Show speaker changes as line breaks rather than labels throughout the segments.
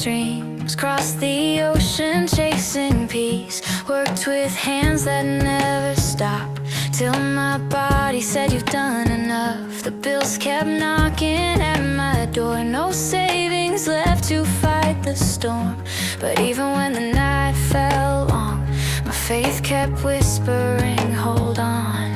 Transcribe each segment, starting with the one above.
dreams, crossed the ocean chasing peace, worked with hands that never stop, till my body said you've done enough. The bills kept knocking at my door, no savings left to fight the storm. But even when the night fell long, my faith kept whispering, hold on.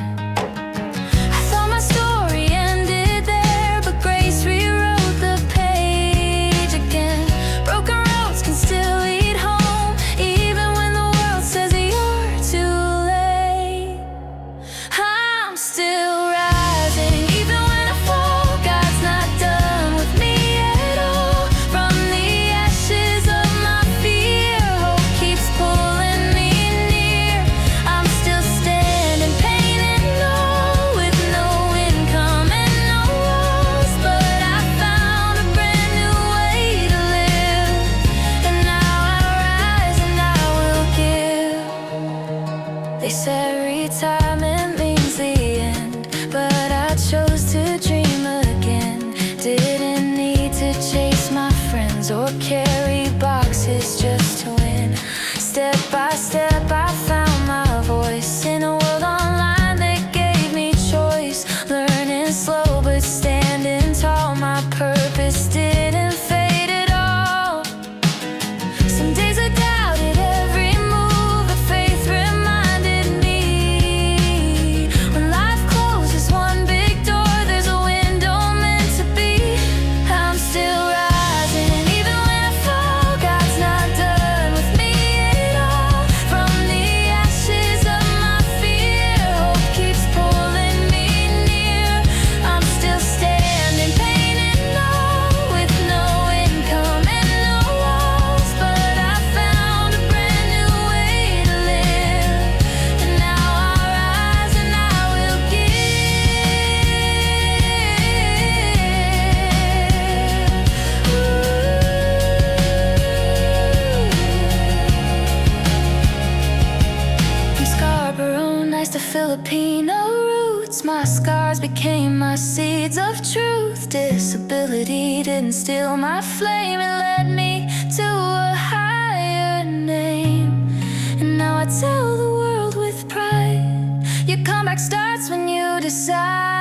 I thought my story ended there, but grace rewrote the page again. Broken roads can still lead home, even when the world says you're too late. I'm still rising, even when I fall. God's not done with me at all. From the ashes of my fear, hope keeps pulling me near. I'm still standing, pain and all, with no income and no walls. But I found a brand new way to live, and now I rise and I will give. They said retirement means the end, but I chose to dream again. Didn't need to chase my friends or carry boxes just to win. Step by step I found my voice in a world online that gave me choice. Learning slow but standing tall, my purpose didn't fade at all. Some days I doubted every move, but faith reminded me, when life closes one big door, there's a window meant to be. I'm still rising, even when I fall. God's not done with me at all. From the ashes of my fear, hope keeps pulling me near. I'm still standing, pain and all, with no income and no walls. But I found a brand new way to live, and now I rise and I will give. From Scarborough nights to Filipino roots, my scars became my seeds of truth. Disability didn't steal my flame, it led me to a higher name. And now I tell the world with pride, your comeback starts when you decide.